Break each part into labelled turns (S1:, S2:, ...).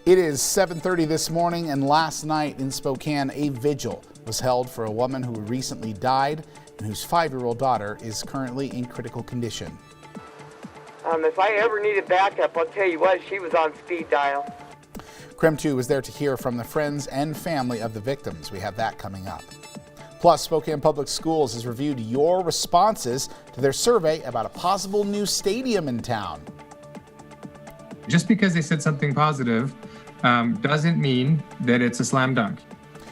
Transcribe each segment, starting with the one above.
S1: It is 7:30 this morning, and last night in Spokane, a vigil was held for a woman who recently died and whose 5-year-old daughter is currently in critical condition.
S2: If I ever needed backup, I'll tell you what, she was on speed dial.
S1: KREM 2 was there to hear from the friends and family of the victims. We have that coming up. Plus, Spokane Public Schools has reviewed your responses to their survey about a possible new stadium in town.
S3: Just because they said something positive doesn't mean that it's a slam dunk.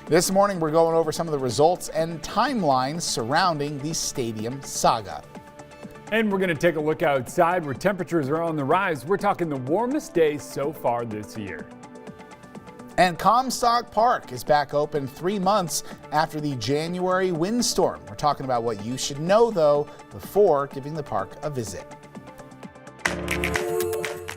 S1: This morning, we're going over some of the results and timelines surrounding the stadium saga.
S4: And we're going to take a look outside where temperatures are on the rise. We're talking the warmest day so far this year.
S1: And Comstock Park is back open 3 months after the January windstorm. We're talking about what you should know, though, before giving the park a visit.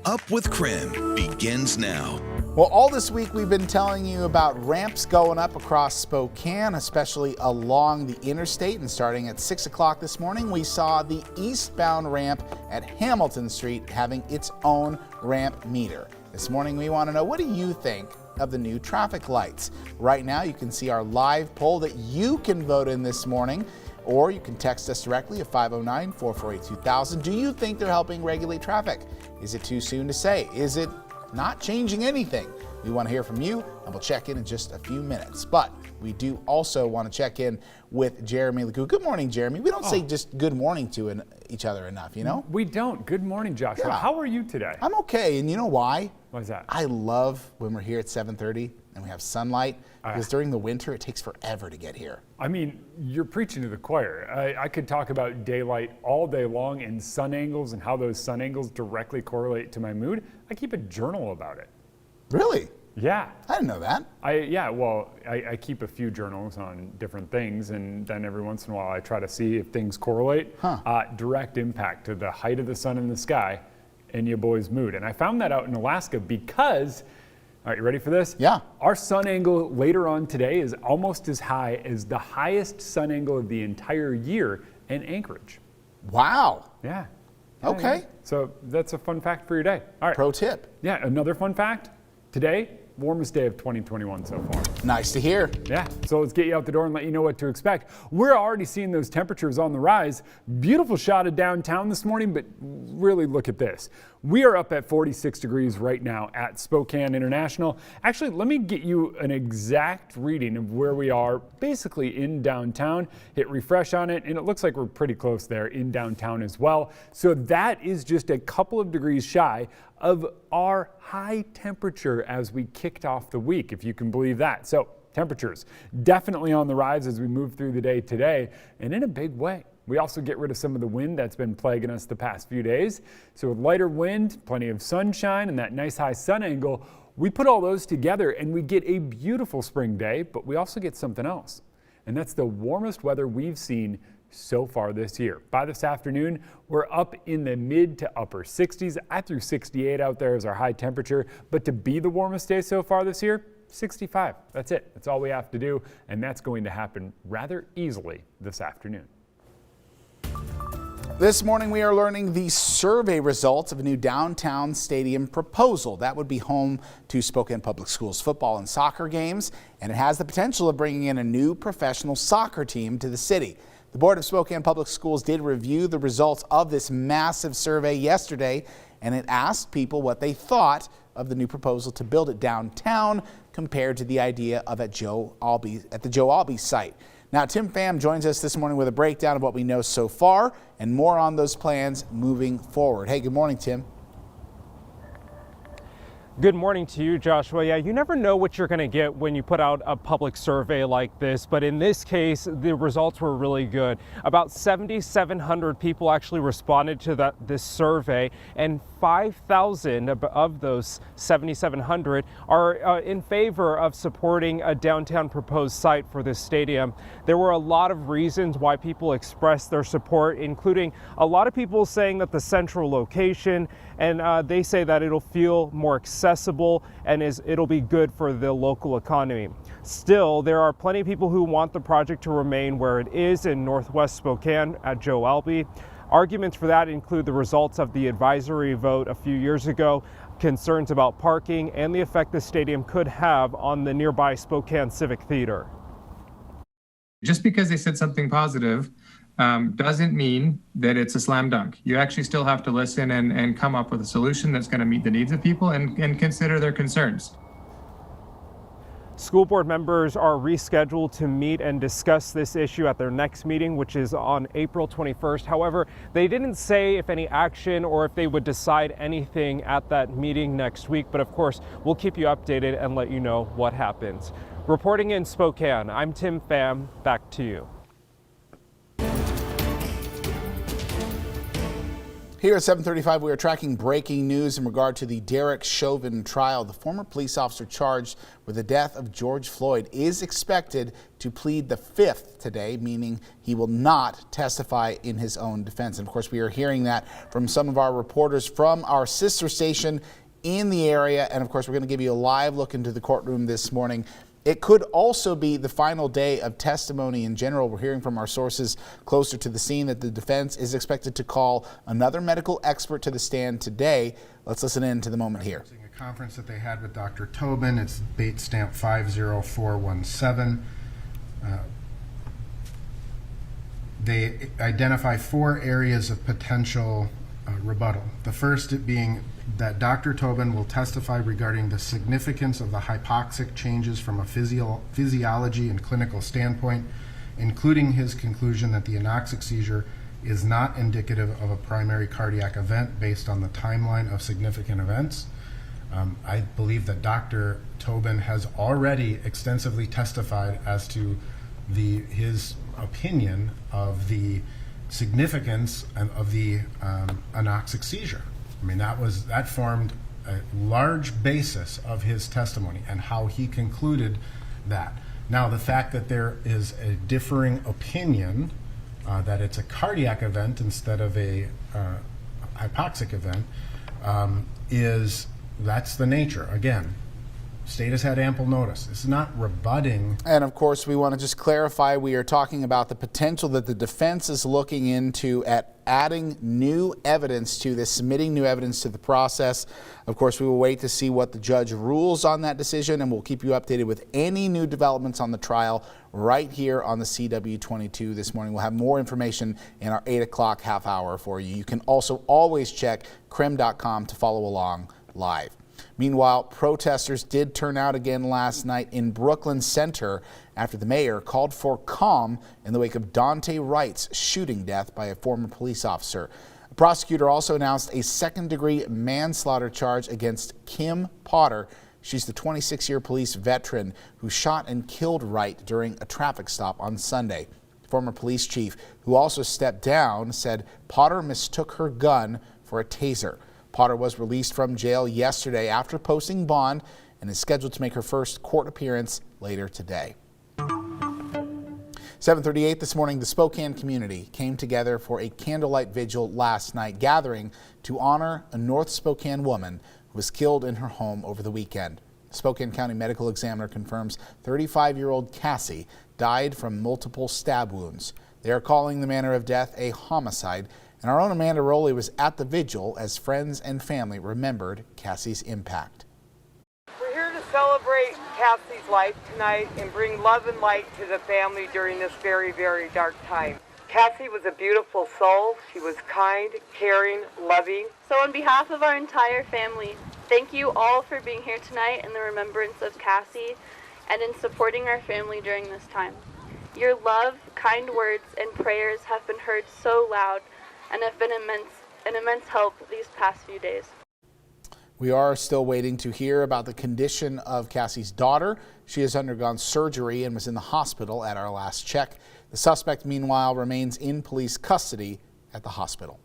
S5: Up with KREM begins now.
S1: Well, all this week we've been telling you about ramps going up across Spokane, especially along the interstate. And starting at 6 o'clock this morning, we saw the eastbound ramp at Hamilton Street having its own ramp meter. This morning we want to know, what do you think of the new traffic lights? Right now you can see our live poll that you can vote in this morning, or you can text us directly at 509-448-2000. Do you think they're helping regulate traffic? Is it too soon to say? Is it not changing anything? We want to hear from you, and we'll check in just a few minutes. But we do also want to check in with Jeremy Lecoux. Good morning, Jeremy. We don't say just good morning to each other enough, you know?
S4: We don't. Good morning, Joshua.
S1: Yeah.
S4: How are you today?
S1: I'm okay, and you know why?
S4: Why is that?
S1: I love when we're here at 7:30 and we have sunlight, because during the winter it takes forever to get here.
S4: I mean, you're preaching to the choir. I could talk about daylight all day long and sun angles and how those sun angles directly correlate to my mood. I keep a journal about it.
S1: Really?
S4: Yeah.
S1: I didn't know that.
S4: I keep a few journals on different things, and then every once in a while I try to see if things correlate. Direct impact to the height of the sun in the sky and your boy's mood. And I found that out in Alaska because, all right, you ready for this?
S1: Yeah.
S4: Our sun angle later on today is almost as high as the highest sun angle of the entire year in Anchorage.
S1: Wow.
S4: Yeah.
S1: Okay.
S4: Yeah. So that's a fun fact for your day. All right.
S1: Pro tip.
S4: Yeah, another fun fact. Today, warmest day of 2021 so far.
S1: Nice to hear.
S4: Yeah, so let's get you out the door and let you know what to expect. We're already seeing those temperatures on the rise. Beautiful shot of downtown this morning, but really look at this. We are up at 46 degrees right now at Spokane International. Actually, let me get you an exact reading of where we are basically in downtown. Hit refresh on it, and it looks like we're pretty close there in downtown as well. So that is just a couple of degrees shy of our high temperature as we kicked off the week, if you can believe that. So temperatures definitely on the rise as we move through the day today, and in a big way. We also get rid of some of the wind that's been plaguing us the past few days. So with lighter wind, plenty of sunshine, and that nice high sun angle, we put all those together and we get a beautiful spring day, but we also get something else. And that's the warmest weather we've seen so far this year. By this afternoon, we're up in the mid to upper 60s. I threw 68 out there as our high temperature, but to be the warmest day so far this year, 65. That's it. That's all we have to do, and that's going to happen rather easily this afternoon.
S1: This morning we are learning the survey results of a new downtown stadium proposal. That would be home to Spokane Public Schools football and soccer games, and it has the potential of bringing in a new professional soccer team to the city. The Board of Spokane Public Schools did review the results of this massive survey yesterday, and it asked people what they thought of the new proposal to build it downtown compared to the idea of at the Joe Albee site. Now, Tim Pham joins us this morning with a breakdown of what we know so far and more on those plans moving forward. Hey, good morning, Tim.
S6: Good morning to you, Joshua. Yeah, you never know what you're going to get when you put out a public survey like this, but in this case, the results were really good. About 7,700 people actually responded to this survey, and 5,000 of those 7,700 are in favor of supporting a downtown proposed site for this stadium. There were a lot of reasons why people expressed their support, including a lot of people saying that the central location, and they say that it'll feel more accessible and it'll be good for the local economy. Still, there are plenty of people who want the project to remain where it is in Northwest Spokane at Joe Albee. Arguments for that include the results of the advisory vote a few years ago. concerns about parking and the effect the stadium could have on the nearby Spokane Civic Theater.
S3: Just because they said something positive doesn't mean that it's a slam dunk. You actually still have to listen and come up with a solution that's going to meet the needs of people and consider their concerns.
S6: School board members are rescheduled to meet and discuss this issue at their next meeting, which is on April 21st. However, they didn't say if any action or if they would decide anything at that meeting next week. But of course, we'll keep you updated and let you know what happens. Reporting in Spokane, I'm Tim Pham. Back to you.
S1: Here at 7:35, we are tracking breaking news in regard to the Derek Chauvin trial. The former police officer charged with the death of George Floyd is expected to plead the fifth today, meaning he will not testify in his own defense. And of course, we are hearing that from some of our reporters from our sister station in the area. And of course, we're going to give you a live look into the courtroom this morning. It could also be the final day of testimony in general. We're hearing from our sources closer to the scene that the defense is expected to call another medical expert to the stand today. Let's listen in to the moment here.
S7: A conference that they had with Dr. Tobin. It's date stamp 50417. They identify 4 areas of potential rebuttal. The first being that Dr. Tobin will testify regarding the significance of the hypoxic changes from a physiology and clinical standpoint, including his conclusion that the anoxic seizure is not indicative of a primary cardiac event based on the timeline of significant events. I believe that Dr. Tobin has already extensively testified as to his opinion of the significance of the anoxic seizure. I mean, that formed a large basis of his testimony and how he concluded that. Now, the fact that there is a differing opinion that it's a cardiac event instead of a hypoxic event that's the nature. Again, state has had ample notice. It's not rebutting.
S1: And of course, we want to just clarify, we are talking about the potential that the defense is looking into at adding new evidence to this, submitting new evidence to the process. Of course, we will wait to see what the judge rules on that decision, and we'll keep you updated with any new developments on the trial right here on the CW22 this morning. We'll have more information in our 8 o'clock half hour for you. You can also always check KREM.com to follow along live. Meanwhile, protesters did turn out again last night in Brooklyn Center after the mayor called for calm in the wake of Dante Wright's shooting death by a former police officer. A prosecutor also announced a second-degree manslaughter charge against Kim Potter. She's the 26-year police veteran who shot and killed Wright during a traffic stop on Sunday. Former police chief, who also stepped down, said Potter mistook her gun for a taser. Potter was released from jail yesterday after posting bond and is scheduled to make her first court appearance later today. 7:38 this morning, the Spokane community came together for a candlelight vigil last night, gathering to honor a North Spokane woman who was killed in her home over the weekend. The Spokane County Medical Examiner confirms 35-year-old Cassie died from multiple stab wounds. They are calling the manner of death a homicide. And our own Amanda Rowley was at the vigil as friends and family remembered Cassie's impact.
S2: We're here to celebrate Cassie's life tonight and bring love and light to the family during this very, very dark time. Cassie was a beautiful soul. She was kind, caring, loving.
S8: So on behalf of our entire family, thank you all for being here tonight in the remembrance of Cassie and in supporting our family during this time. Your love, kind words, and prayers have been heard so loud and have been an immense help these past few days.
S1: We are still waiting to hear about the condition of Cassie's daughter. She has undergone surgery and was in the hospital at our last check. The suspect, meanwhile, remains in police custody at the hospital.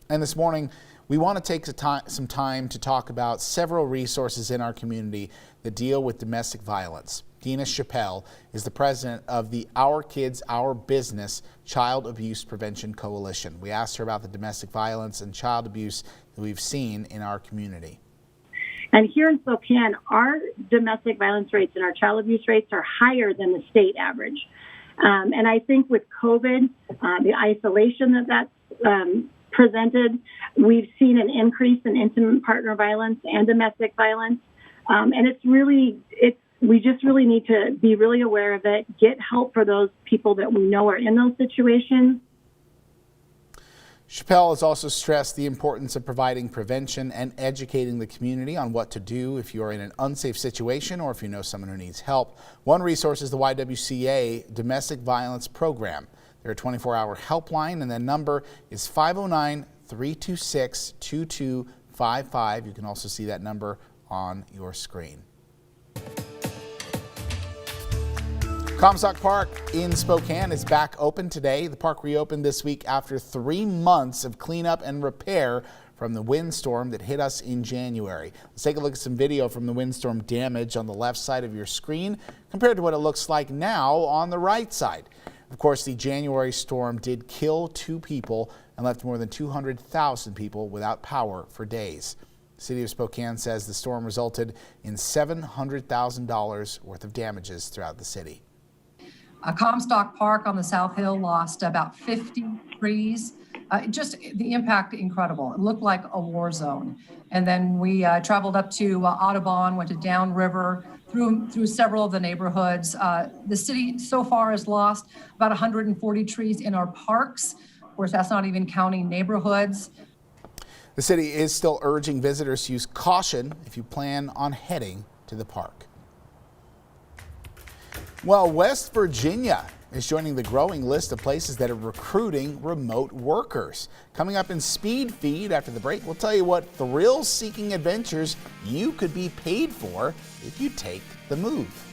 S1: And this morning, we want to take some time to talk about several resources in our community that deal with domestic violence. Dina Chappelle is the president of the Our Kids, Our Business Child Abuse Prevention Coalition. We asked her about the domestic violence and child abuse that we've seen in our community.
S9: And here in Spokane, our domestic violence rates and our child abuse rates are higher than the state average. And I think with COVID, the isolation that's presented. We've seen an increase in intimate partner violence and domestic violence. And we just really need to be really aware of it, get help for those people that we know are in those situations.
S1: Chappelle has also stressed the importance of providing prevention and educating the community on what to do if you're in an unsafe situation or if you know someone who needs help. One resource is the YWCA Domestic Violence Program. They're a 24-hour helpline, and the number is 509-326-2255. You can also see that number on your screen. Comstock Park in Spokane is back open today. The park reopened this week after 3 months of cleanup and repair from the windstorm that hit us in January. Let's take a look at some video from the windstorm damage on the left side of your screen compared to what it looks like now on the right side. Of course, the January storm did kill 2 people and left more than 200,000 people without power for days. The city of Spokane says the storm resulted in $700,000 worth of damages throughout the city.
S10: Comstock Park on the South Hill lost about 50 trees. Just the impact, incredible. It looked like a war zone. And then we traveled up to Audubon, went to Downriver, through several of the neighborhoods. The city so far has lost about 140 trees in our parks. Of course, that's not even counting neighborhoods.
S1: The city is still urging visitors to use caution if you plan on heading to the park. Well, West Virginia is joining the growing list of places that are recruiting remote workers. Coming up in Speed Feed after the break, we'll tell you what thrill-seeking adventures you could be paid for if you take the move.